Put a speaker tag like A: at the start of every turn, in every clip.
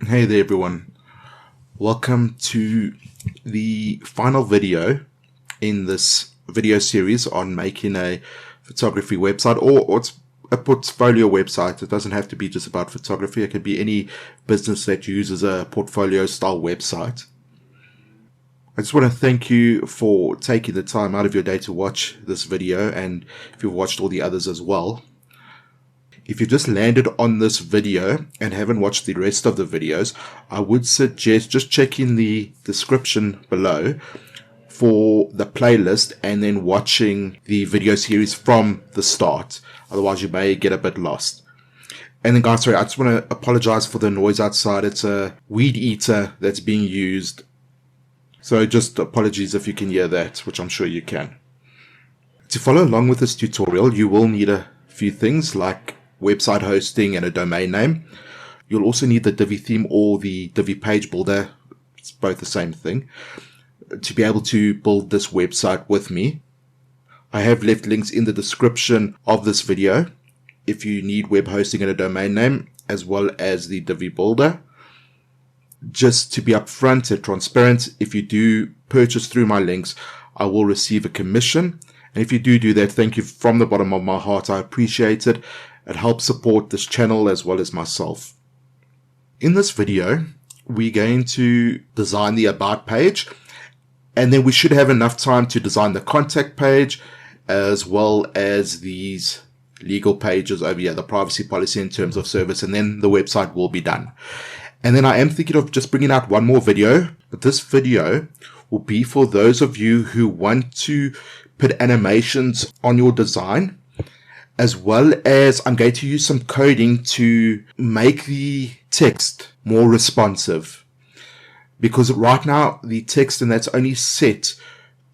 A: Hey there everyone, welcome to the final video in this video series on making a photography website or it's a portfolio website. It doesn't have to be just about photography, it could be any business that uses a portfolio style website. I just want to thank you for taking the time out of your day to watch this video, and if you've watched all the others as well. If you just landed on this video and haven't watched the rest of the videos, I would suggest just checking the description below for the playlist and then watching the video series from the start. Otherwise you may get a bit lost. And then guys, sorry, I just want to apologize for the noise outside. It's a weed eater that's being used. So just apologies if you can hear that, which I'm sure you can. To follow along with this tutorial, you will need a few things like website hosting and a domain name. You'll also need the Divi theme or the Divi page builder. It's both the same thing. To be able to build this website with me, I have left links in the description of this video if you need web hosting and a domain name, as well as the Divi builder. Just to be upfront and transparent, if you do purchase through my links, I will receive a commission. And if you do that, thank you from the bottom of my heart. I appreciate it. It helps support this channel as well as myself. In this video, we're going to design the about page, and then we should have enough time to design the contact page as well as these legal pages over here, the privacy policy in terms of service, and then the website will be done. And then I am thinking of just bringing out one more video, but this video will be for those of you who want to put animations on your design, as well as I'm going to use some coding to make the text more responsive. Because right now the text, and that's only set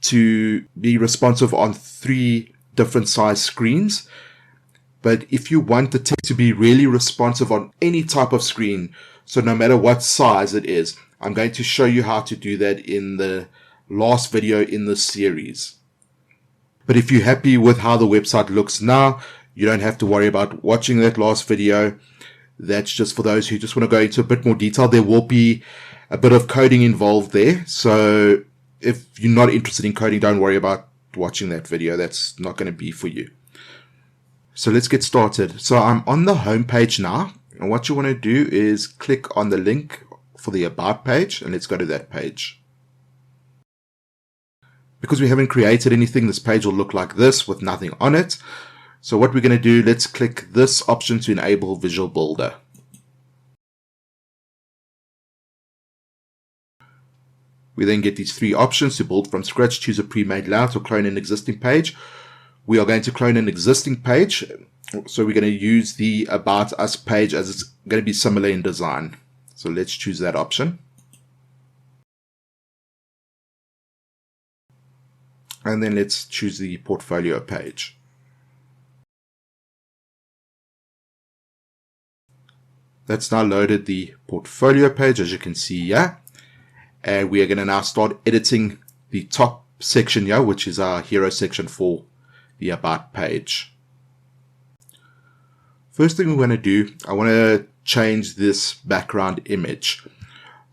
A: to be responsive on 3 different size screens. But if you want the text to be really responsive on any type of screen, so no matter what size it is, I'm going to show you how to do that in the last video in this series. But if you're happy with how the website looks now, you don't have to worry about watching that last video. That's just for those who just want to go into a bit more detail. There will be a bit of coding involved there. So if you're not interested in coding, don't worry about watching that video. That's not going to be for you. So let's get started. So I'm on the home page now. And what you want to do is click on the link for the about page, and let's go to that page. Because we haven't created anything, this page will look like this with nothing on it. So what we're going to do, let's click this option to enable Visual Builder. We then get these 3 options to build from scratch, choose a pre-made layout, or clone an existing page. We are going to clone an existing page. So we're going to use the About Us page as it's going to be similar in design. So let's choose that option. And then let's choose the portfolio page. That's now loaded the portfolio page, as you can see here. And we are going to now start editing the top section here, which is our hero section for the about page. First thing we want to do, I want to change this background image.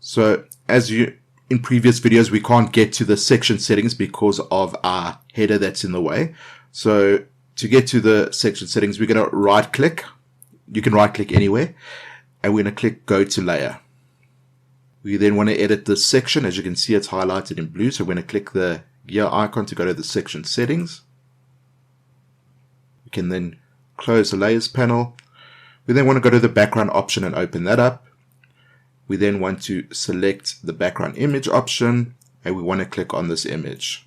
A: So as you in previous videos, we can't get to the section settings because of our header that's in the way. So to get to the section settings, we're going to right click. You can right click anywhere, and we're going to click go to layer. We then want to edit this section. As you can see, it's highlighted in blue. So we're going to click the gear icon to go to the section settings. We can then close the layers panel. We then want to go to the background option and open that up. We then want to select the background image option, and we want to click on this image.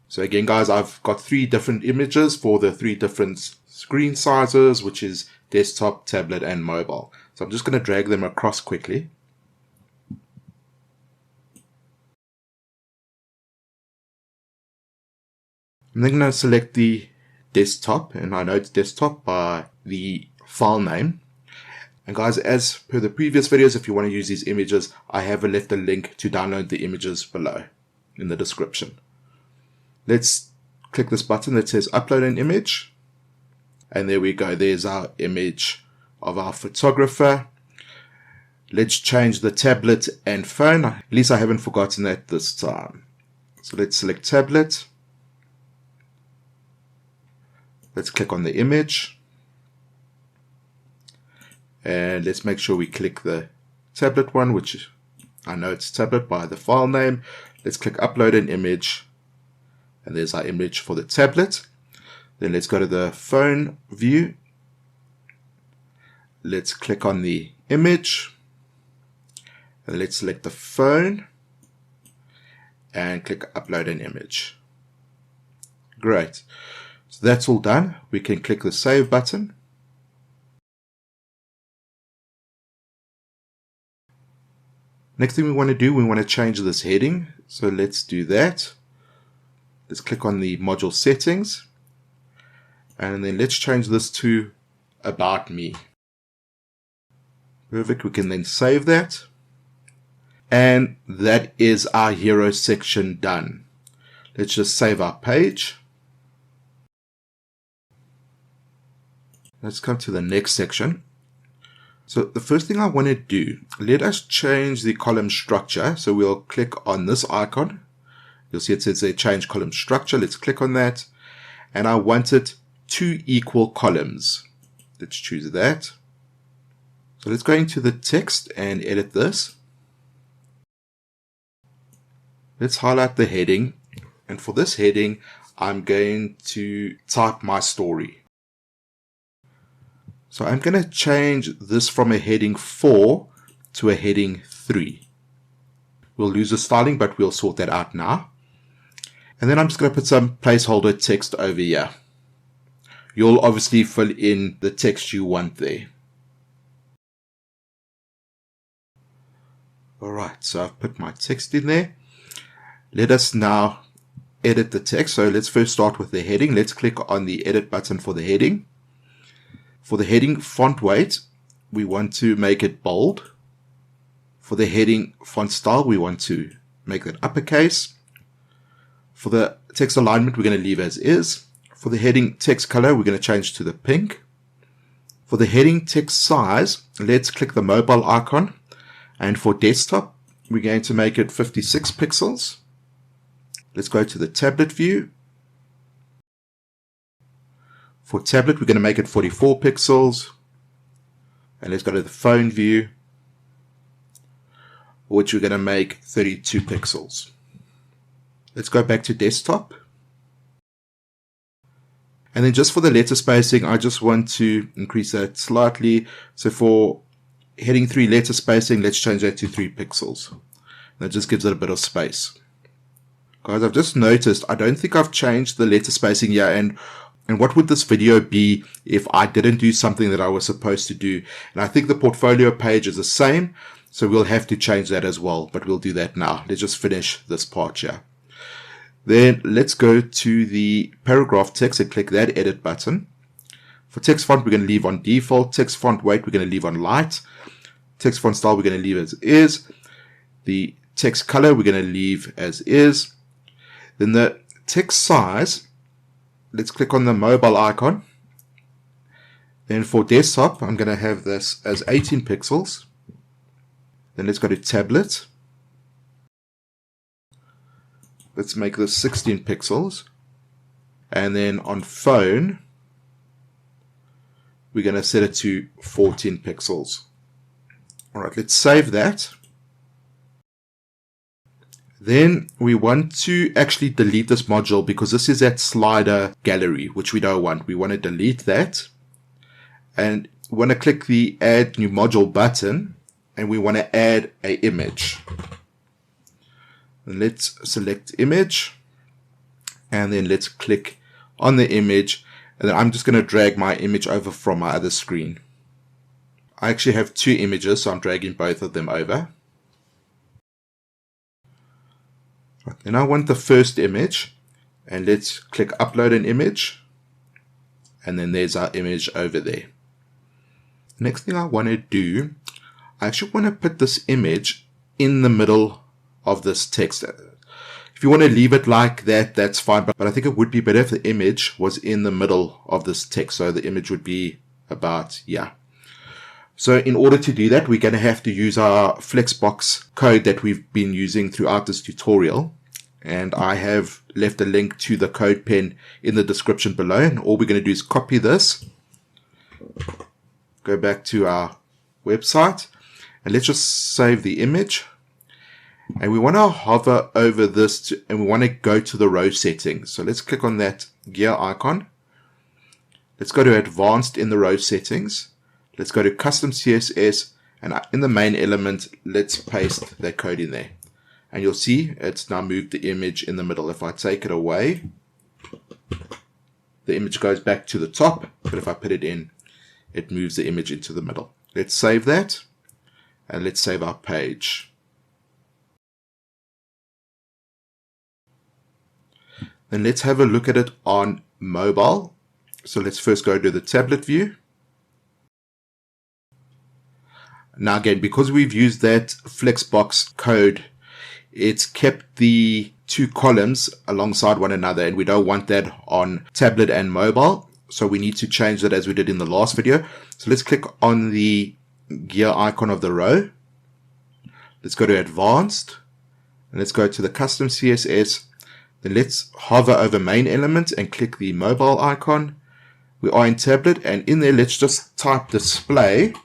A: So again, guys, I've got 3 different images for the 3 different screen sizes, which is desktop, tablet, and mobile. So I'm just going to drag them across quickly. I'm then going to select the desktop, and I know it's desktop by the file name. And guys, as per the previous videos, if you want to use these images, I have left a link to download the images below in the description. Let's click this button that says upload an image. And there we go. There's our image of our photographer. let's change the tablet and phone. At least I haven't forgotten that this time. So let's select tablet. Let's click on the image. And let's make sure we click the tablet one, which I know it's tablet by the file name. Let's click upload an image. And there's our image for the tablet. Then let's go to the phone view. Let's click on the image. And let's select the phone. And click upload an image. Great. So that's all done. We can click the save button. Next thing we want to do, we want to change this heading. So let's do that. Let's click on the module settings. And then let's change this to About Me. Perfect. We can then save that. And that is our hero section done. Let's just save our page. Let's come to the next section. So the first thing I want to do, let us change the column structure. So we'll click on this icon. You'll see it says there, change column structure. Let's click on that. And I want it 2 equal columns. Let's choose that. So let's go into the text and edit this. Let's highlight the heading. And for this heading, I'm going to type my story. So I'm going to change this from a heading 4 to a heading 3. We'll lose the styling, but we'll sort that out now. And then I'm just going to put some placeholder text over here. You'll obviously fill in the text you want there. Alright, so I've put my text in there. Let us now edit the text. So let's first start with the heading. Let's click on the edit button for the heading. For the heading font weight, we want to make it bold. For the heading font style, we want to make that uppercase. For the text alignment, we're going to leave as is. For the heading text color, we're going to change to the pink. For the heading text size, let's click the mobile icon. And for desktop, we're going to make it 56 pixels. Let's go to the tablet view. For tablet, we're going to make it 44 pixels. And let's go to the phone view, which we're going to make 32 pixels. Let's go back to desktop. And then just for the letter spacing, I just want to increase that slightly. So for heading 3 letter spacing, let's change that to 3 pixels. That just gives it a bit of space. Guys, I've just noticed I don't think I've changed the letter spacing here. And what would this video be if I didn't do something that I was supposed to do? And I think the portfolio page is the same. So we'll have to change that as well. But we'll do that now. Let's just finish this part here. Then let's go to the paragraph text and click that edit button. For text font, we're going to leave on default. Text font weight, we're going to leave on light. Text font style, we're going to leave as is. The text color, we're going to leave as is. Then the text size, let's click on the mobile icon. Then for desktop, I'm going to have this as 18 pixels. Then let's go to tablet. Let's make this 16 pixels. And then on phone, we're going to set it to 14 pixels. All right, let's save that. Then we want to actually delete this module because this is that slider gallery, which we don't want. We want to delete that. And we want to click the add new module button and we want to add an image. Let's select image and then let's click on the image, and then I'm just going to drag my image over from my other screen. I actually have 2 images, so I'm dragging both of them over. Then I want the first image, and let's click upload an image, and then there's our image over there. Next thing I want to do, I actually want to put this image in the middle of this text. If you want to leave it like that, that's fine, but I think it would be better if the image was in the middle of this text, so the image would be about here. So in order to do that, we're going to have to use our Flexbox code that we've been using throughout this tutorial. And I have left a link to the code pen in the description below. And all we're going to do is copy this, go back to our website, and let's just save the image. And we want to hover over this and we want to go to the row settings. So let's click on that gear icon. Let's go to advanced in the row settings. Let's go to custom CSS, and in the main element, let's paste that code in there. And you'll see it's now moved the image in the middle. If I take it away, the image goes back to the top, but if I put it in, it moves the image into the middle. Let's save that, and let's save our page. Then let's have a look at it on mobile. So let's first go to the tablet view. Now again, because we've used that Flexbox code, it's kept the two columns alongside one another, and we don't want that on tablet and mobile. So we need to change that as we did in the last video. So let's click on the gear icon of the row. Let's go to advanced, and let's go to the custom CSS. Then let's hover over main element and click the mobile icon. We are in tablet, and in there, let's just type display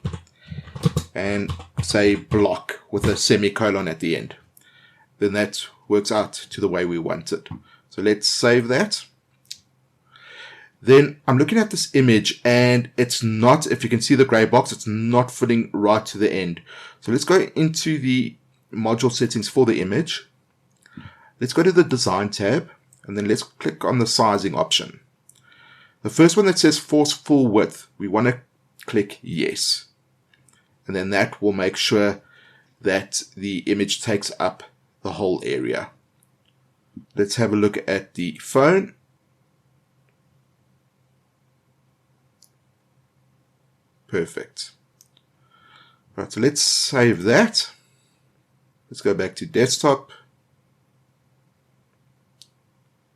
A: and say block with a semicolon at the end. Then that works out to the way we want it. So let's save that. Then I'm looking at this image, and it's not, if you can see the gray box, it's not fitting right to the end. So let's go into the module settings for the image. Let's go to the design tab, and then let's click on the sizing option. The first one that says force full width, we want to click yes. And then that will make sure that the image takes up the whole area. Let's have a look at the phone. Perfect. Right, so let's save that. Let's go back to desktop.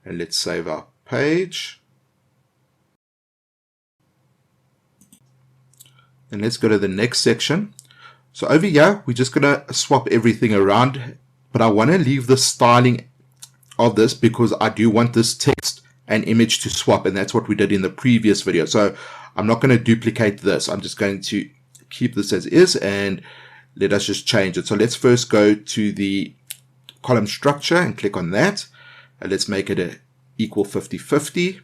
A: And let's save our page. And let's go to the next section. So over here, we're just going to swap everything around, but I want to leave the styling of this because I do want this text and image to swap, and that's what we did in the previous video. So I'm not going to duplicate this. I'm just going to keep this as is, and let us just change it. So let's first go to the column structure and click on that. And let's make it a equal 50-50.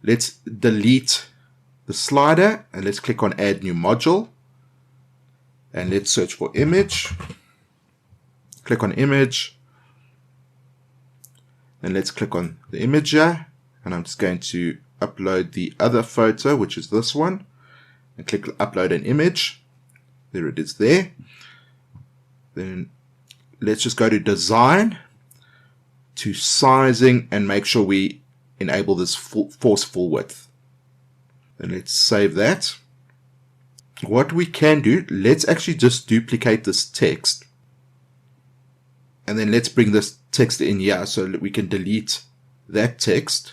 A: Let's delete the slider, and let's click on add new module, and let's search for image. Click on image, and let's click on the image here, and I'm just going to upload the other photo, which is this one, and click upload an image. There it is there. Then let's just go to design, to sizing, and make sure we enable this force full width. And let's save that. What we can do, let's actually just duplicate this text. And then let's bring this text in here so that we can delete that text.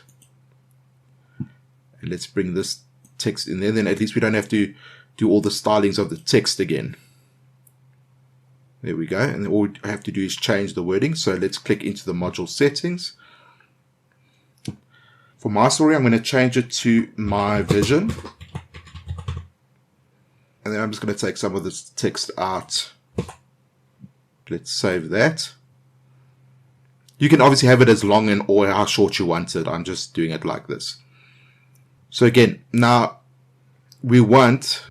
A: And let's bring this text in there. Then at least we don't have to do all the stylings of the text again. There we go. And then all we have to do is change the wording. So let's click into the module settings. For my story, I'm going to change it to my vision. And then I'm just going to take some of this text out. Let's save that. You can obviously have it as long and or how short you want it. I'm just doing it like this. So again, now we want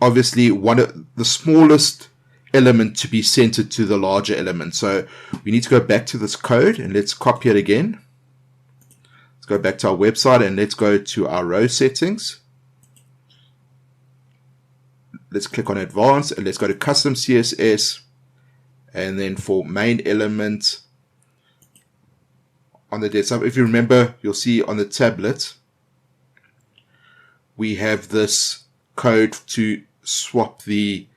A: obviously one of the smallest element to be centered to the larger element. So we need to go back to this code and let's copy it again. Go back to our website and let's go to our row settings. Let's click on advanced and let's go to custom CSS, and then for main element on the desktop, if you remember, you'll see on the tablet we have this code to swap the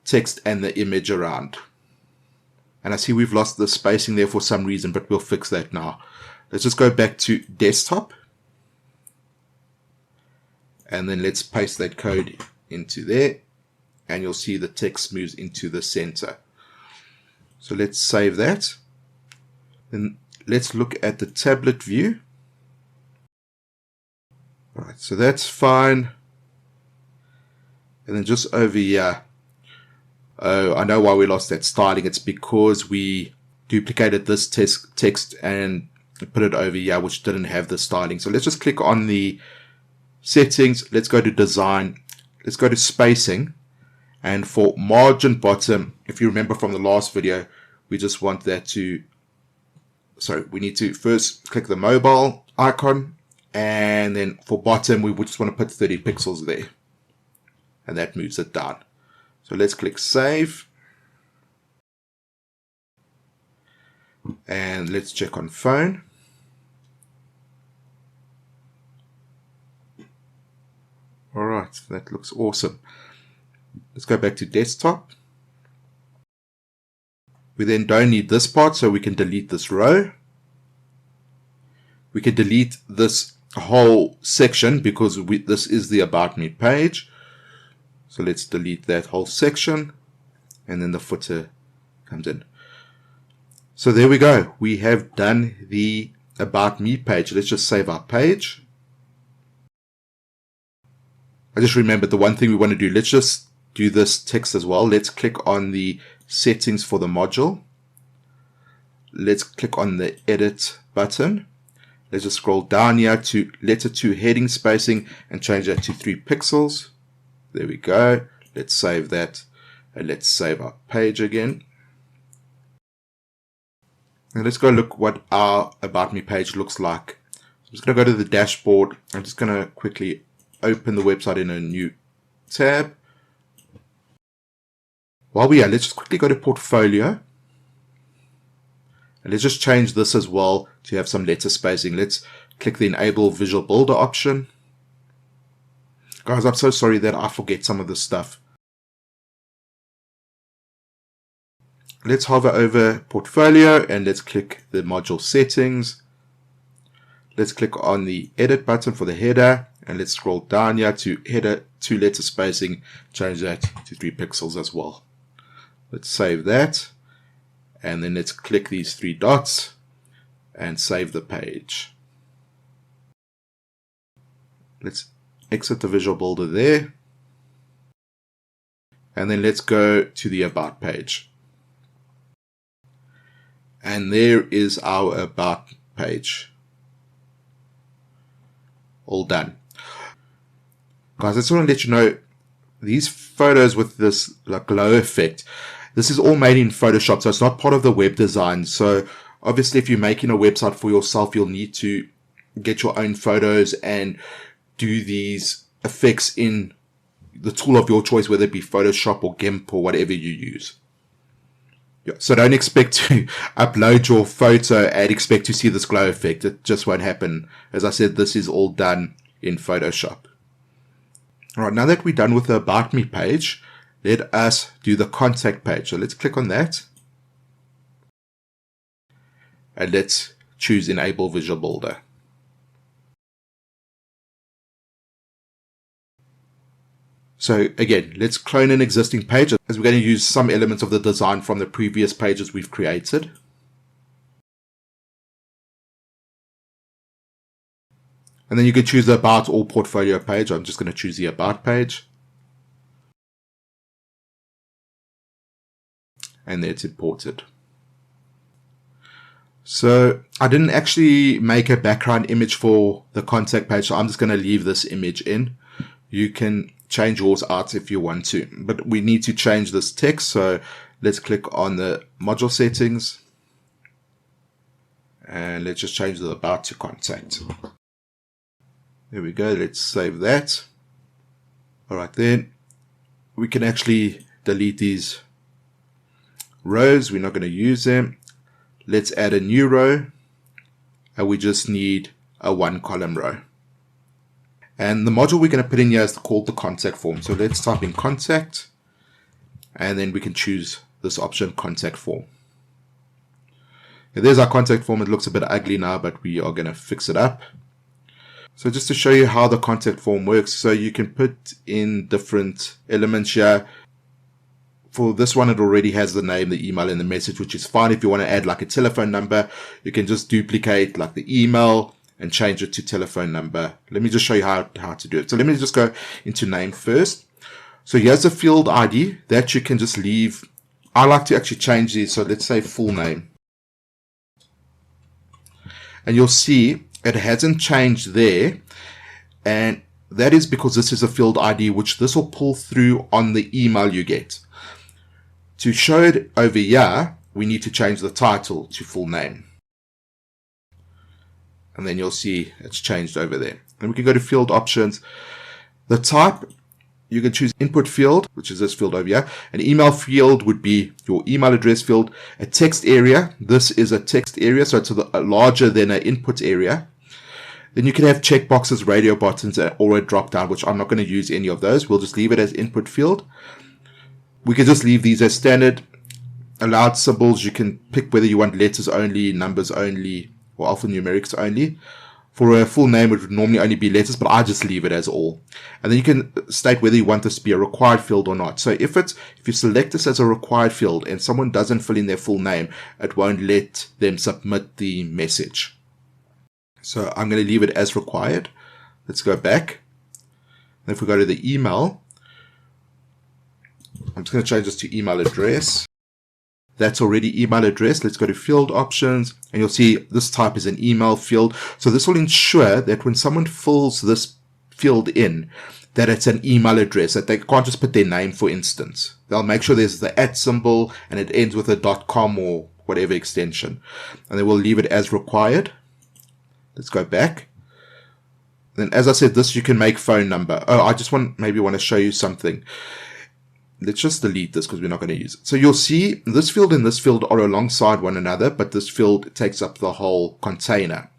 A: text and the image around. And I see we've lost the spacing there for some reason, but we'll fix that now. Let's just go back to desktop, and then let's paste that code into there, and you'll see the text moves into the center. So let's save that. Then let's look at the tablet view. Alright, so that's fine. And then just over here, I know why we lost that styling. It's because we duplicated this text and put it over here, which didn't have the styling. So let's just click on the settings. Let's go to design. Let's go to spacing. And for margin bottom, if you remember from the last video, we just want that to, we need to first click the mobile icon. And then for bottom, we would just want to put 30 pixels there. And that moves it down. So let's click save. And let's check on phone. Alright, that looks awesome. Let's go back to desktop. We then don't need this part, so we can delete this row. We can delete this whole section because this is the About Me page. So let's delete that whole section, and then the footer comes in. So there we go. We have done the About Me page. Let's just save our page. I just remembered the one thing we want to do. Let's just do this text as well. Let's click on the settings for the module. Let's click on the edit button. Let's just scroll down here to letter 2 heading spacing and change that to 3 pixels. There we go. Let's save that, and let's save our page again. And let's go look what our About Me page looks like. I'm just going to go to the dashboard. I'm just going to quickly open the website in a new tab. While we are, let's just quickly go to portfolio. And let's just change this as well to have some letter spacing. Let's click the enable visual builder option. Guys, I'm so sorry that I forget some of this stuff. Let's hover over portfolio and let's click the module settings. Let's click on the edit button for the header and let's scroll down here to header 2 letter spacing. Change that to 3 pixels as well. Let's save that. And then let's click these 3 dots and save the page. Let's exit the visual builder there. And then let's go to the About page. And there is our About page. All done. Guys, I just want to let you know, these photos with this glow effect, this is all made in Photoshop, so it's not part of the web design. So obviously if you're making a website for yourself, you'll need to get your own photos and do these effects in the tool of your choice, whether it be Photoshop or GIMP or whatever you use. Yeah, so don't expect to upload your photo and expect to see this glow effect. It just won't happen. As I said, this is all done in Photoshop. Alright, now that we're done with the About Me page, let us do the contact page. So let's click on that. And let's choose Enable Visual Builder. So again, let's clone an existing page as we're going to use some elements of the design from the previous pages we've created. And then you can choose the About or Portfolio page. I'm just going to choose the About page. And there it's imported. So I didn't actually make a background image for the contact page, so I'm just going to leave this image in. You can change yours out if you want to, but we need to change this text. So let's click on the module settings and let's just change the About to Contact. There we go. Let's save that. All right, then we can actually delete these rows. We're not going to use them. Let's add a new row, and we just need a 1-column row. And the module we're going to put in here is called the contact form. So let's type in contact, and then we can choose this option, contact form. And there's our contact form. It looks a bit ugly now, but we are going to fix it up. So just to show you how the contact form works, so you can put in different elements here. For this one, it already has the name, the email, and the message, which is fine. If you want to add like a telephone number, you can just duplicate like the email and change it to telephone number. Let me just show you how to do it. So let me just go into name first. So here's a field ID that you can just leave. I like to actually change these. So let's say full name. And you'll see it hasn't changed there. And that is because this is a field ID, which this will pull through on the email you get. To show it over here, we need to change the title to full name. And then you'll see it's changed over there. Then we can go to field options. The type, you can choose input field, which is this field over here. An email field would be your email address field. A text area, this is a text area, so it's larger than an input area. Then you can have checkboxes, radio buttons, or a drop down, which I'm not going to use any of those. We'll just leave it as input field. We can just leave these as standard. Allowed symbols, you can pick whether you want letters only, numbers only, or alphanumerics only. For a full name, it would normally only be letters, but I just leave it as all. And then you can state whether you want this to be a required field or not. So if you select this as a required field and someone doesn't fill in their full name, it won't let them submit the message. So I'm going to leave it as required. Let's go back. And if we go to the email, I'm just going to change this to email address. That's already email address. Let's go to field options, and you'll see this type is an email field. So this will ensure that when someone fills this field in, that it's an email address, that they can't just put their name, for instance. They'll make sure there's the @ symbol and it ends with a .com or whatever extension. And then we'll leave it as required. Let's go back. Then as I said, this you can make phone number. Oh, I just maybe want to show you something. Let's just delete this because we're not going to use it. So you'll see this field and this field are alongside one another, but this field takes up the whole container.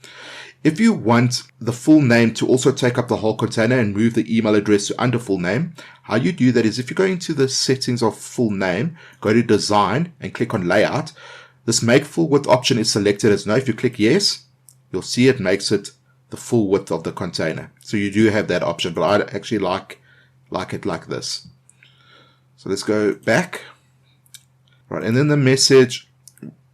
A: If you want the full name to also take up the whole container and move the email address to under full name, how you do that is if you go into the settings of full name, go to design and click on layout. This make full width option is selected as no. If you click yes, you'll see it makes it the full width of the container. So you do have that option, but I actually like it like this. So let's go back. Right, and then the message,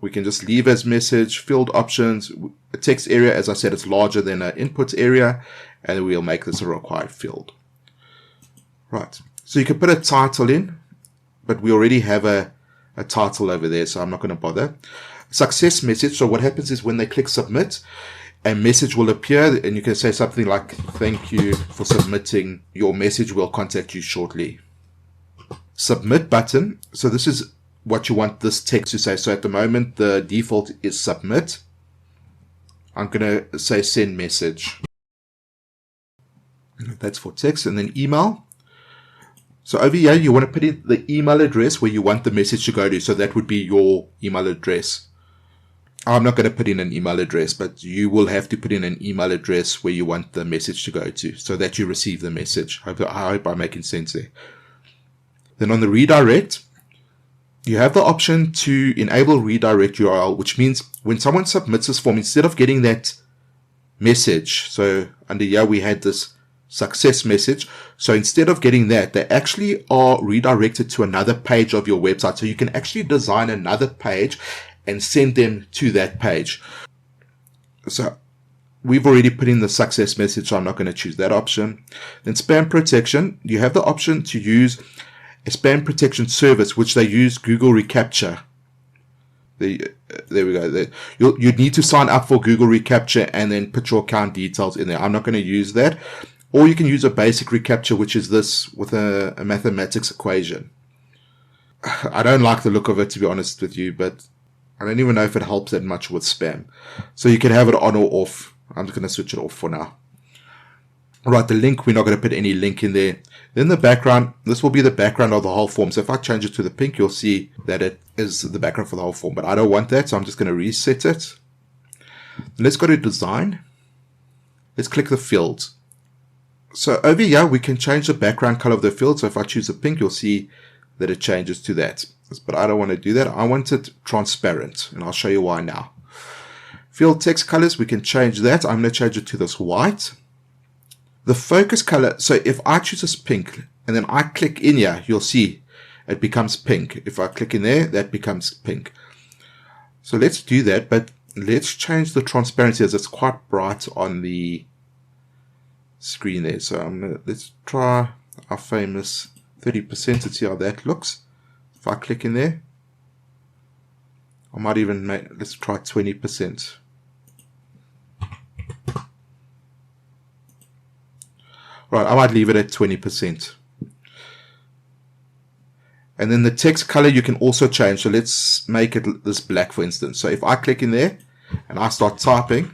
A: we can just leave as message. Field options, a text area, as I said, it's larger than an input area, and we'll make this a required field. Right, so you can put a title in, but we already have a title over there, so I'm not going to bother. Success message, so what happens is when they click submit, a message will appear, and you can say something like, thank you for submitting your message, we'll contact you shortly. Submit button, so this is what you want this text to say. So at the moment the default is submit. I'm going to say send message. That's for text. And then email, so over here you want to put in the email address where you want the message to go to, so that would be your email address. I'm not going to put in an email address, but you will have to put in an email address where you want the message to go to so that you receive the message. I hope I'm making sense there. Then on the redirect, you have the option to enable redirect URL, which means when someone submits this form, instead of getting that message, so under here we had this success message, so instead of getting that, they actually are redirected to another page of your website. So you can actually design another page and send them to that page. So we've already put in the success message, so I'm not going to choose that option. Then spam protection, you have the option to use a spam protection service, which they use Google reCAPTCHA. There we go. You'd need to sign up for Google reCAPTCHA and then put your account details in there. I'm not going to use that. Or you can use a basic reCAPTCHA, which is this with a mathematics equation. I don't like the look of it, to be honest with you, but I don't even know if it helps that much with spam. So you can have it on or off. I'm just going to switch it off for now. Right, the link, we're not going to put any link in there. Then the background, this will be the background of the whole form. So if I change it to the pink, you'll see that it is the background for the whole form. But I don't want that, so I'm just going to reset it. Let's go to design. Let's click the fields. So over here, we can change the background color of the field. So if I choose the pink, you'll see that it changes to that. But I don't want to do that. I want it transparent, and I'll show you why now. Field text colors, we can change that. I'm going to change it to this white. The focus color, so if I choose this pink and then I click in here, you'll see it becomes pink. If I click in there, that becomes pink. So let's do that, but let's change the transparency as it's quite bright on the screen there. So let's try our famous 30% to see how that looks. If I click in there, I might even let's try 20%. Right, I might leave it at 20%. And then the text color you can also change. So let's make it this black, for instance. So if I click in there and I start typing,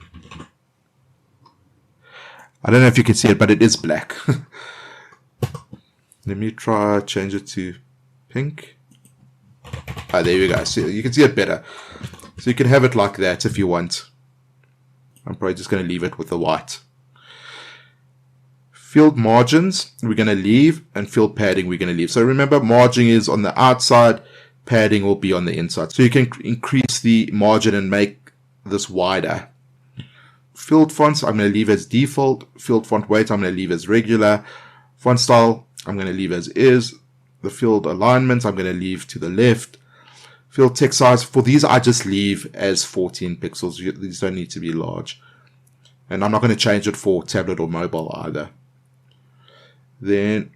A: I don't know if you can see it, but it is black. Let me try change it to pink. Ah, there you go. So you can see it better. So you can have it like that if you want. I'm probably just going to leave it with the white. Field margins we're going to leave, and field padding we're going to leave. So remember, margin is on the outside, padding will be on the inside. So you can increase the margin and make this wider. Field fonts I'm going to leave as default. Field font weight I'm going to leave as regular. Font style I'm going to leave as is. The field alignment I'm going to leave to the left. Field text size, for these I just leave as 14 pixels. These don't need to be large. And I'm not going to change it for tablet or mobile either. Then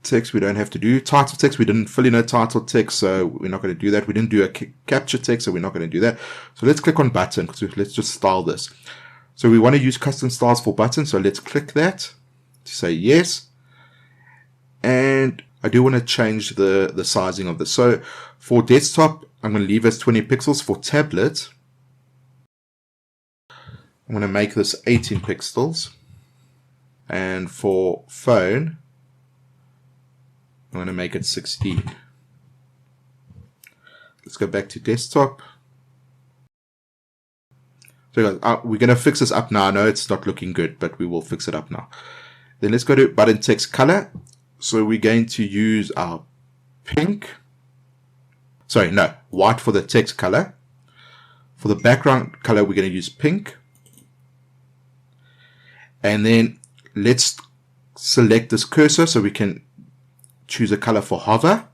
A: text we don't have to do. Title text, we didn't fill in a title text, so we're not going to do that. We didn't do a capture text, so we're not going to do that. So let's click on button, because let's just style this. So we want to use custom styles for buttons, so let's click that to say yes. And I do want to change the sizing of this. So for desktop, I'm going to leave as 20 pixels. For tablet, I'm going to make this 18 pixels. And for phone, I'm going to make it 16. Let's go back to desktop. So guys, we're going to fix this up now. I know it's not looking good, but we will fix it up now. Then let's go to button text color. So we're going to use our pink. Sorry, no, white for the text color. For the background color, we're going to use pink. And then let's select this cursor so we can choose a color for hover.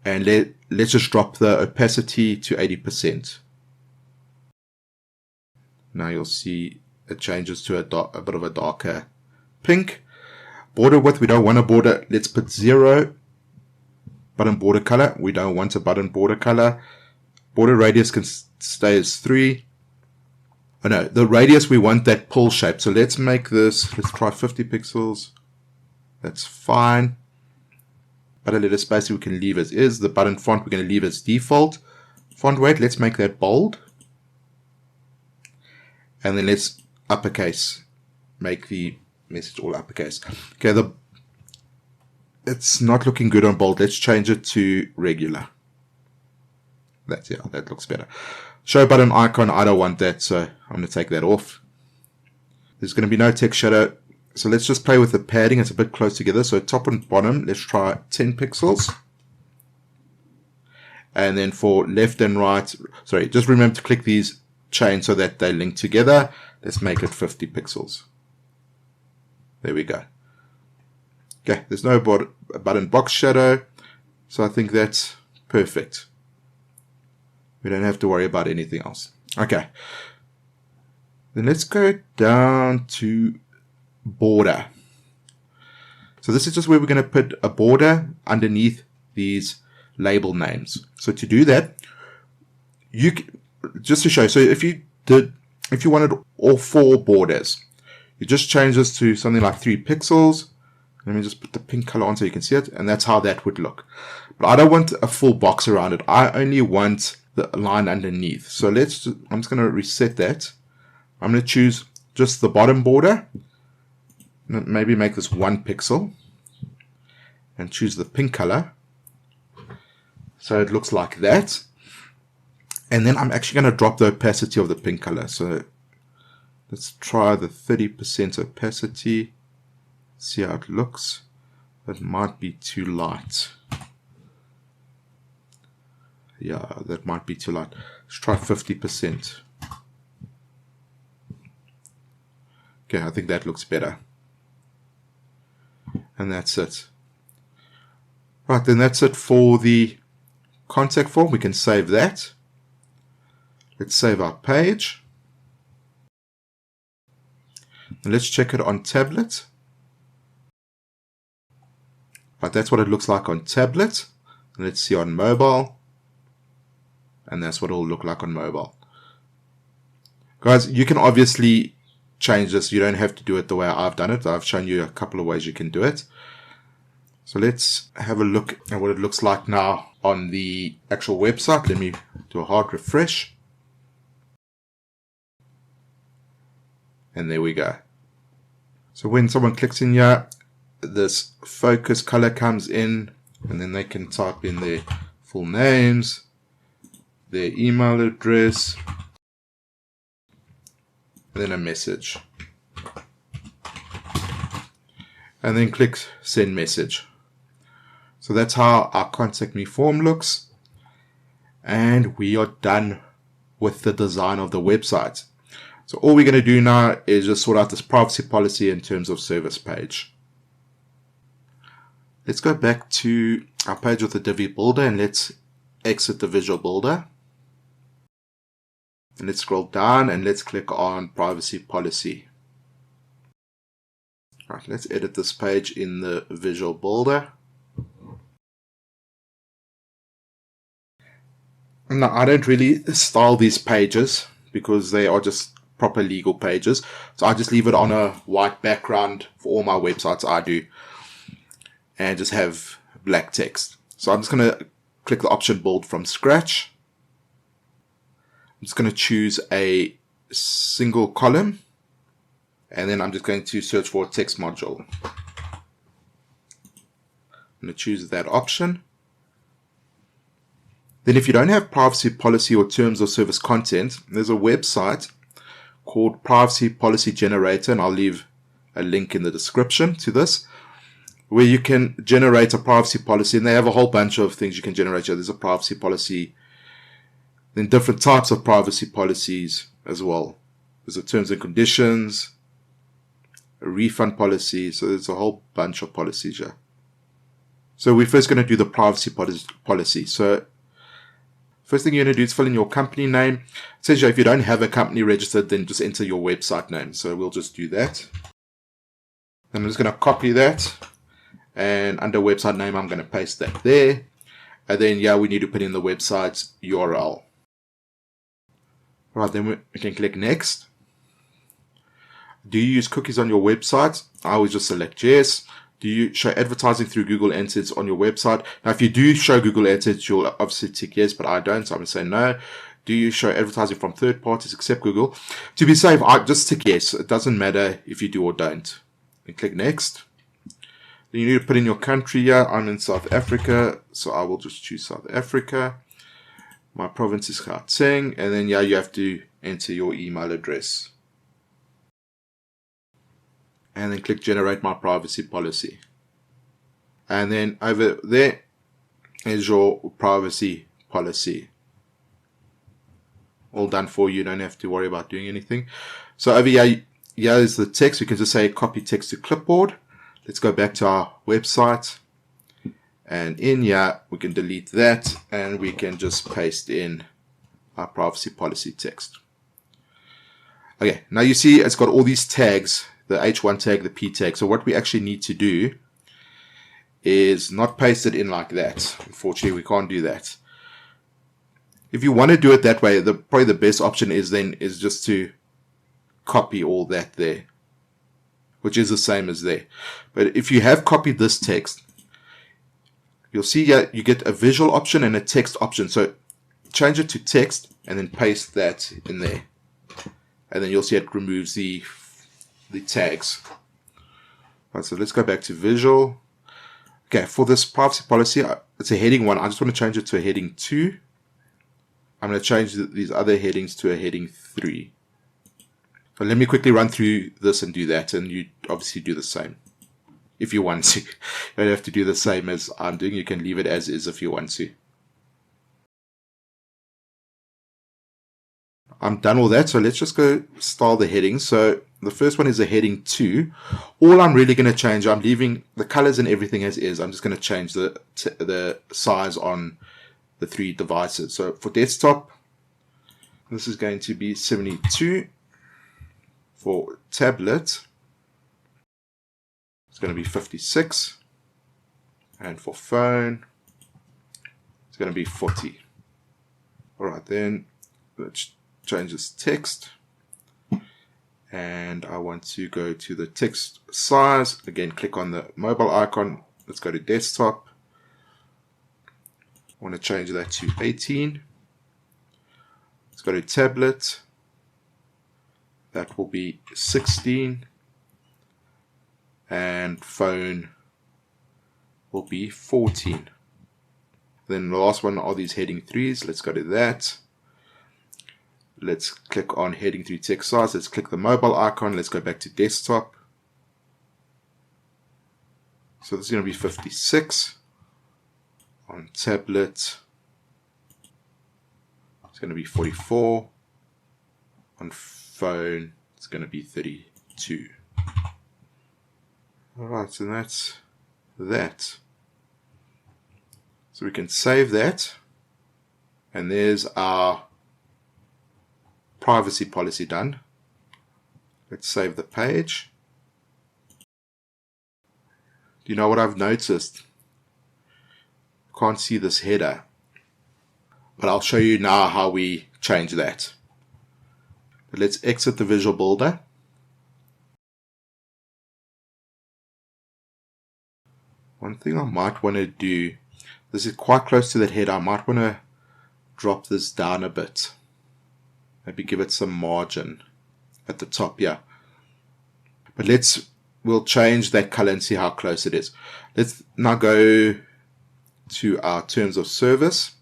A: And let's just drop the opacity to 80%. Now you'll see it changes to a bit of a darker pink. Border width, we don't want a border. Let's put 0. Button border color, we don't want a button border color. Border radius can stay as 3. Oh no, the radius, we want that pull shape. So let's make this, let's try 50 pixels. That's fine. Button letter spacing we can leave as is. The button font we're going to leave as default. Font weight, let's make that bold. And then let's uppercase. Make the message all uppercase. Okay, it's not looking good on bold. Let's change it to regular. That looks better. Show button icon, I don't want that, so I'm going to take that off. There's going to be no text shadow. So let's just play with the padding. It's a bit close together. So top and bottom, let's try 10 pixels. And then for left and right, sorry, just remember to click these chains so that they link together. Let's make it 50 pixels. There we go. Okay, there's no button box shadow. So I think that's perfect. We don't have to worry about anything else. Okay. Then let's go down to border. So this is just where we're going to put a border underneath these label names. So to do that, just to show, so if you wanted all 4 borders, you just change this to something like 3 pixels. Let me just put the pink color on so you can see it, and that's how that would look. But I don't want a full box around it. I only want the line underneath. So I'm just going to reset that. I'm going to choose just the bottom border. Maybe make this 1 pixel. And choose the pink color. So it looks like that. And then I'm actually going to drop the opacity of the pink color. So let's try the 30% opacity. See how it looks. That might be too light. Yeah, that might be too light. Let's try 50%. Okay, I think that looks better. And that's it. Right, then that's it for the contact form. We can save that. Let's save our page. And let's check it on tablet. Right, that's what it looks like on tablet. And let's see on mobile. And that's what it'll look like on mobile. Guys, you can obviously change this. You don't have to do it the way I've done it. I've shown you a couple of ways you can do it. So let's have a look at what it looks like now on the actual website. Let me do a hard refresh. And there we go. So when someone clicks in here, this focus color comes in, and then they can type in their full names, their email address, and then a message. And then click send message. So that's how our contact me form looks. And we are done with the design of the website. So all we're going to do now is just sort out this privacy policy in terms of service page. Let's go back to our page with the Divi builder and let's exit the visual builder. And let's scroll down and let's click on privacy policy. All right, let's edit this page in the visual builder. Now, I don't really style these pages because they are just proper legal pages. So I just leave it on a white background for all my websites I do. And just have black text. So I'm just going to click the option build from scratch. I'm just going to choose a single column. And then I'm just going to search for a text module. I'm going to choose that option. Then if you don't have privacy policy or terms of service content, there's a website called Privacy Policy Generator, and I'll leave a link in the description to this, where you can generate a privacy policy, and they have a whole bunch of things you can generate. There's a privacy policy, then different types of privacy policies as well. There's a terms and conditions, a refund policy, so there's a whole bunch of policies here. So we're first going to do the privacy policy. So first thing you're going to do is fill in your company name. It says if you don't have a company registered, then just enter your website name. So we'll just do that. And I'm just going to copy that. And under website name, I'm going to paste that there. And then, yeah, we need to put in the website's URL. Right, then we can click next. Do you use cookies on your website? I always just select yes. Do you show advertising through Google AdSense on your website? Now, if you do show Google AdSense, you'll obviously tick yes, but I don't, so I'm going to say no. Do you show advertising from third parties except Google? To be safe, I just tick yes. It doesn't matter if you do or don't. And click next. Then you need to put in your country here. I'm in South Africa, so I will just choose South Africa. My province is Gauteng, and then yeah, you have to enter your email address. And then click generate my privacy policy. And then over there is your privacy policy. All done for you. You don't have to worry about doing anything. So over here is the text. We can just say copy text to clipboard. Let's go back to our website. And in here, we can delete that and we can just paste in our privacy policy text. Okay, now you see it's got all these tags, the H1 tag, the P tag. So what we actually need to do is not paste it in like that. Unfortunately, we can't do that. If you want to do it that way, probably the best option is just to copy all that there, which is the same as there. But if you have copied this text, you'll see here you get a visual option and a text option. So change it to text and then paste that in there. And then you'll see it removes the tags. Right, so let's go back to visual. Okay, for this privacy policy, it's a heading 1. I just want to change it to a heading 2. I'm going to change these other headings to a heading 3. So let me quickly run through this and do that, and you obviously do the same if you want to. You don't have to do the same as I'm doing. You can leave it as is if you want to. I'm done with that. So let's just go style the headings. So the first one is a heading 2. All I'm really going to change, I'm leaving the colors and everything as is. I'm just going to change the size on the 3 devices. So for desktop, this is going to be 72. For tablet, it's going to be 56. And for phone, it's going to be 40. All right, then let's change this text. And I want to go to the text size. Again, click on the mobile icon. Let's go to desktop. I want to change that to 18. Let's go to tablet. That will be 16. And phone will be 14. Then the last one are these heading 3s. Let's go to that. Let's click on heading 3 text size. Let's click the mobile icon. Let's go back to desktop. So this is going to be 56. On tablet, it's going to be 44. On phone, it's going to be 32. Alright, so that's that. So we can save that. And there's our privacy policy done. Let's save the page. Do you know what I've noticed? Can't see this header, but I'll show you now how we change that. But let's exit the Visual Builder. One thing I might want to do, this is quite close to that header, I might want to drop this down a bit. Maybe give it some margin at the top here. But we'll change that color and see how close it is. Let's now go to our terms of service.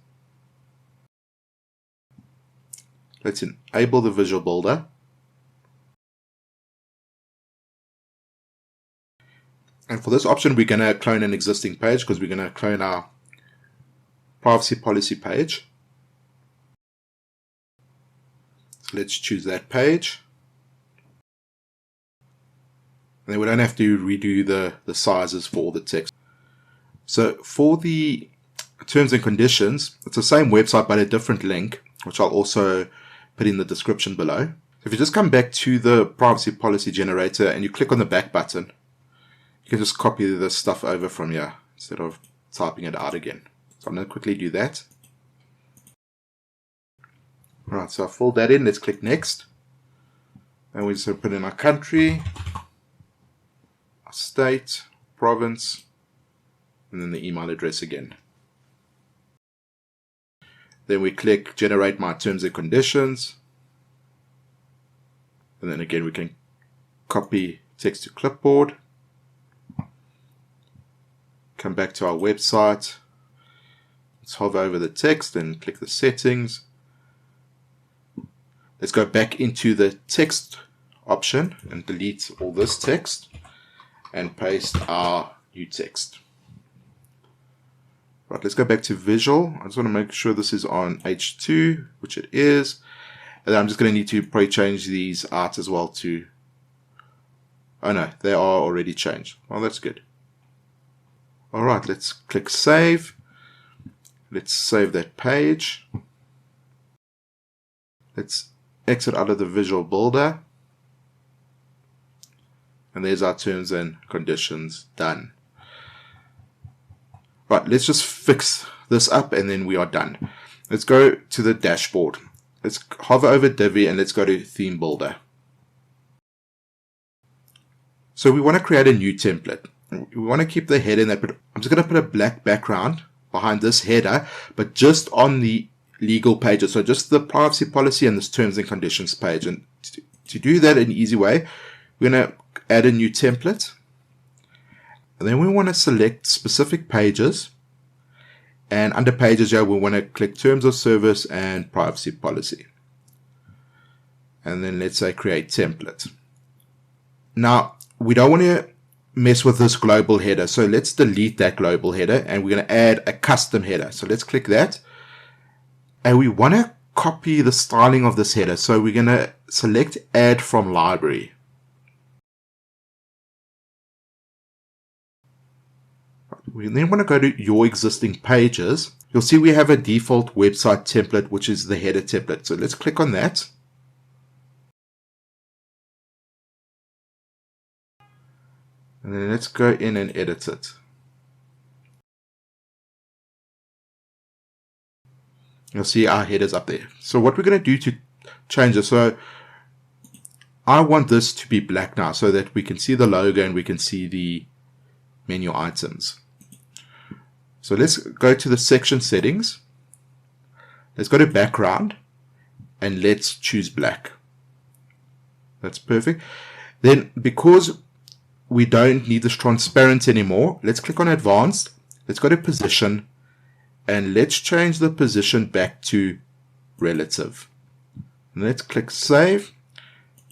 A: Let's enable the Visual Builder. And for this option, we're going to clone an existing page because we're going to clone our privacy policy page. So let's choose that page. And then we don't have to redo the sizes for all the text. So for the terms and conditions, it's the same website but a different link, which I'll also put in the description below. If you just come back to the privacy policy generator and you click on the back button, you can just copy this stuff over from here instead of typing it out again. So I'm going to quickly do that. Alright, so I filled that in. Let's click next. And we just put in our country, our state, province, and then the email address again. Then we click generate my terms and conditions. And then again we can copy text to clipboard. Come back to our website. Let's hover over the text and click the settings. Let's go back into the text option and delete all this text and paste our new text. Right, let's go back to Visual. I just want to make sure this is on H2, which it is. And then I'm just going to need to probably change these out as well to... Oh no, they are already changed. Well, that's good. Alright, let's click Save. Let's save that page. Let's exit out of the Visual Builder. And there's our terms and conditions done. Right, let's just fix this up and then we are done. Let's go to the dashboard. Let's hover over Divi and let's go to Theme Builder. So we want to create a new template. We want to keep the header in that, but I'm just going to put a black background behind this header, but just on the legal pages. So just the privacy policy and this terms and conditions page. And to do that in an easy way, we're going to add a new template. And then we want to select specific pages. And under pages here, we want to click terms of service and privacy policy. And then let's say create template. Now, we don't want to mess with this global header. So let's delete that global header and we're going to add a custom header. So let's click that. And we want to copy the styling of this header. So we're going to select Add from Library. We then want to go to Your Existing Pages. You'll see we have a default website template, which is the header template. So let's click on that. And then let's go in and edit it. You'll see our headers up there. So what we're going to do to change it, so I want this to be black now so that we can see the logo and we can see the menu items. So let's go to the section settings. Let's go to background and let's choose black. That's perfect. Then because we don't need this transparent anymore, let's click on advanced. Let's go to position and let's change the position back to relative. And let's click save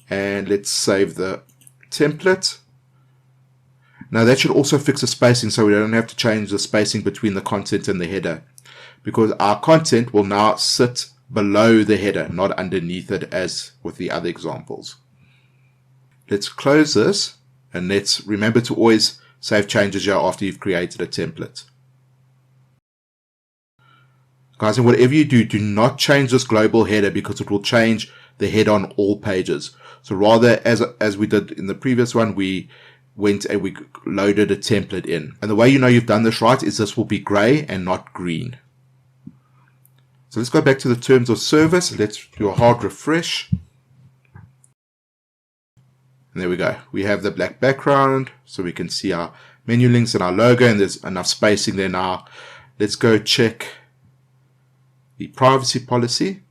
A: and let's save the template. Now that should also fix the spacing so we don't have to change the spacing between the content and the header, because our content will now sit below the header, not underneath it as with the other examples. Let's close this and let's remember to always save changes here after you've created a template. Guys, and whatever you do, do not change this global header because it will change the header on all pages. So rather, as we did in the previous one, we went and we loaded a template in. And the way you know you've done this right is this will be gray and not green. So let's go back to the terms of service. Let's do a hard refresh. And there we go. We have the black background so we can see our menu links and our logo, and there's enough spacing there now. Let's go check the privacy policy.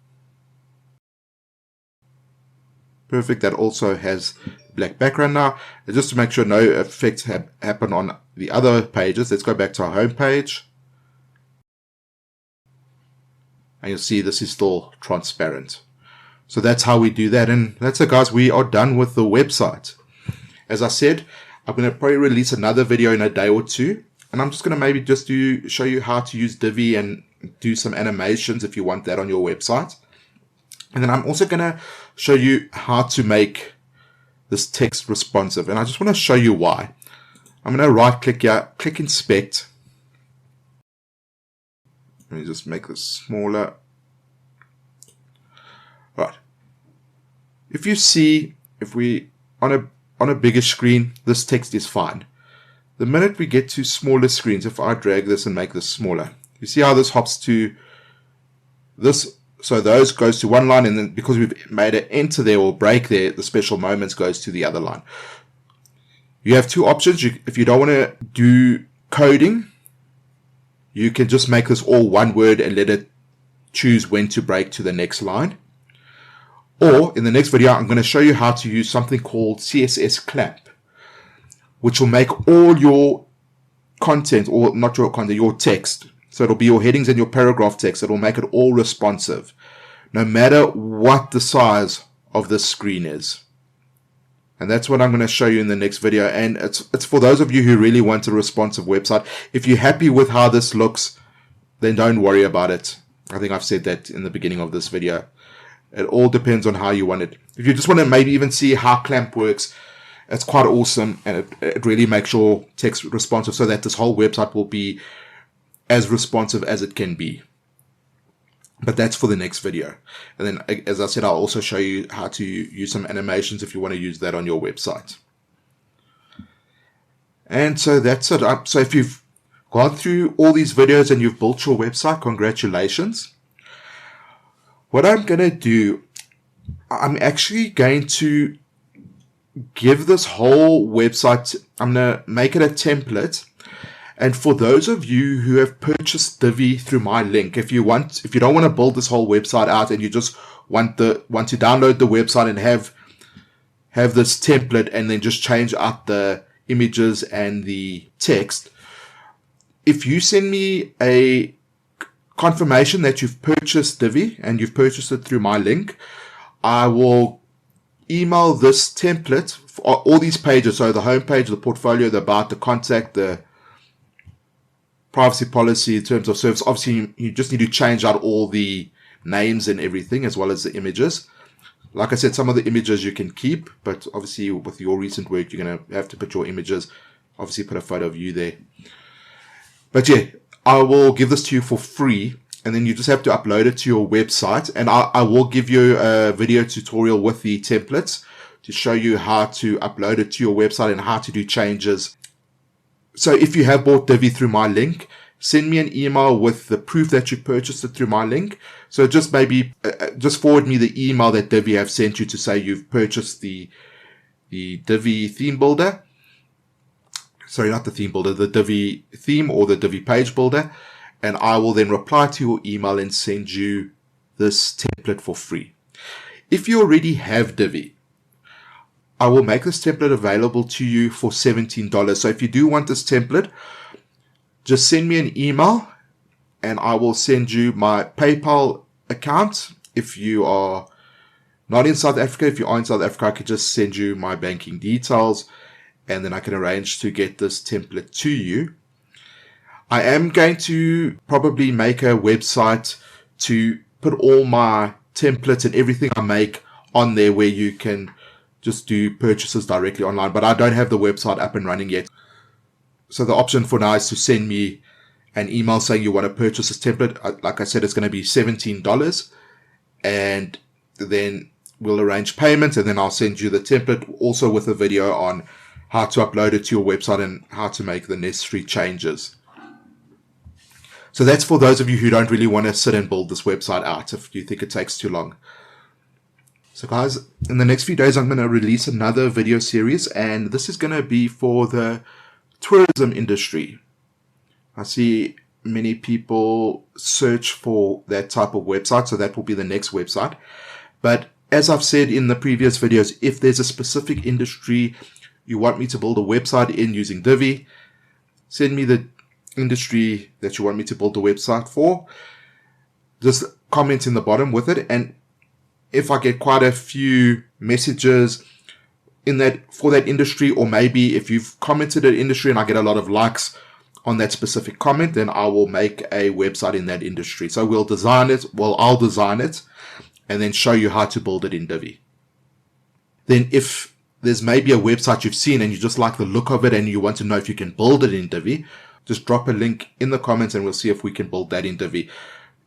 A: Perfect. That also has black background now. And just to make sure no effects happen on the other pages, let's go back to our home page. And you'll see this is still transparent. So that's how we do that. And that's it, guys. We are done with the website. As I said, I'm going to probably release another video in a day or two. And I'm just going to maybe just show you how to use Divi and do some animations if you want that on your website. And then I'm also going to show you how to make this text responsive. And I just want to show you why. I'm going to right click here, click inspect. Let me just make this smaller. Right. If you see, if we on a bigger screen, this text is fine. The minute we get to smaller screens, if I drag this and make this smaller, you see how this hops to this. So those goes to one line, and then because we've made an enter there or break there, the special moments goes to the other line. You have two options. If you don't want to do coding, you can just make this all one word and let it choose when to break to the next line. Or in the next video, I'm going to show you how to use something called CSS clamp, which will make all your content, or not your content, your text. So it'll be your headings and your paragraph text. It'll make it all responsive, no matter what the size of the screen is. And that's what I'm going to show you in the next video. And it's for those of you who really want a responsive website. If you're happy with how this looks, then don't worry about it. I think I've said that in the beginning of this video. It all depends on how you want it. If you just want to maybe even see how clamp works, it's quite awesome. And it really makes your text responsive so that this whole website will be as responsive as it can be. But that's for the next video. And then, as I said, I'll also show you how to use some animations if you want to use that on your website. And so that's it. So if you've gone through all these videos and you've built your website, congratulations. What I'm going to do, I'm actually going to give this whole website, I'm going to make it a template. And for those of you who have purchased Divi through my link, if you don't want to build this whole website out and you just want to download the website and have this template and then just change out the images and the text, if you send me a confirmation that you've purchased Divi and you've purchased it through my link, I will email this template for all these pages. So the home page, the portfolio, the about, the contact, the privacy policy, terms of service. Obviously, you just need to change out all the names and everything, as well as the images. Like I said, some of the images you can keep, but obviously with your recent work, you're going to have to put your images, obviously put a photo of you there. But yeah, I will give this to you for free, and then you just have to upload it to your website, and I will give you a video tutorial with the templates to show you how to upload it to your website and how to do changes. So if you have bought Divi through my link, send me an email with the proof that you purchased it through my link. So just maybe just forward me the email that Divi have sent you to say you've purchased the Divi theme builder. Sorry, not the theme builder, the Divi theme or the Divi page builder. And I will then reply to your email and send you this template for free. If you already have Divi, I will make this template available to you for $17. So if you do want this template, just send me an email and I will send you my PayPal account. If you are not in South Africa, if you are in South Africa, I could just send you my banking details and then I can arrange to get this template to you. I am going to probably make a website to put all my templates and everything I make on there where you can just do purchases directly online, but I don't have the website up and running yet. So the option for now is to send me an email saying you want to purchase this template. Like I said, it's going to be $17, and then we'll arrange payments, and then I'll send you the template also with a video on how to upload it to your website and how to make the necessary changes. So that's for those of you who don't really want to sit and build this website out if you think it takes too long. So guys, in the next few days, I'm going to release another video series, and this is going to be for the tourism industry. I see many people search for that type of website, so that will be the next website. But as I've said in the previous videos, if there's a specific industry you want me to build a website in using Divi, send me the industry that you want me to build a website for. Just comment in the bottom with it, and if I get quite a few messages in that for that industry, or maybe if you've commented an industry and I get a lot of likes on that specific comment, then I will make a website in that industry. So we'll design it, well, I'll design it and then show you how to build it in Divi. Then if there's maybe a website you've seen and you just like the look of it and you want to know if you can build it in Divi, just drop a link in the comments and we'll see if we can build that in Divi.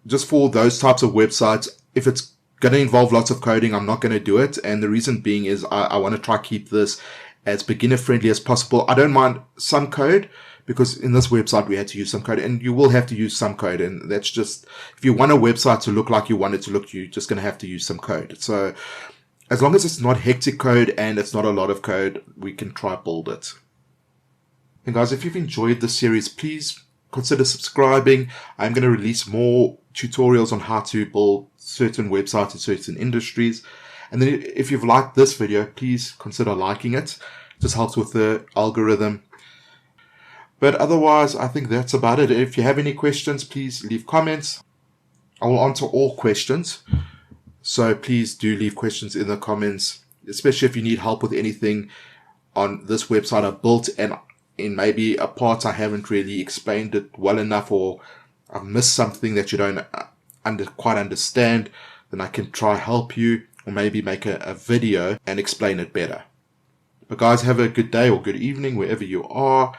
A: Just for those types of websites, if it's going to involve lots of coding, I'm not going to do it. And the reason being is I want to try to keep this as beginner friendly as possible. I don't mind some code, because in this website we had to use some code, and you will have to use some code. And that's just, if you want a website to look like you want it to look, you're just going to have to use some code. So as long as it's not hectic code and it's not a lot of code, we can try build it. And guys, if you've enjoyed this series, please consider subscribing. I'm going to release more tutorials on how to build certain websites in certain industries. And then if you've liked this video, please consider liking it. It just helps with the algorithm. But otherwise, I think that's about it. If you have any questions, please leave comments. I will answer all questions. So please do leave questions in the comments, especially if you need help with anything on this website I built and in maybe a part I haven't really explained it well enough, or I've missed something that you don't quite understand, then I can try help you, or maybe make a video and explain it better. But guys, have a good day or good evening wherever you are,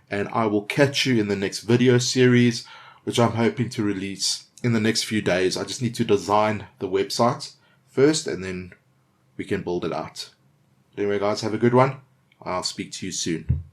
A: and I will catch you in the next video series, which I'm hoping to release in the next few days. I just need to design the website first and then we can build it out. But anyway guys, have a good one. I'll speak to you soon.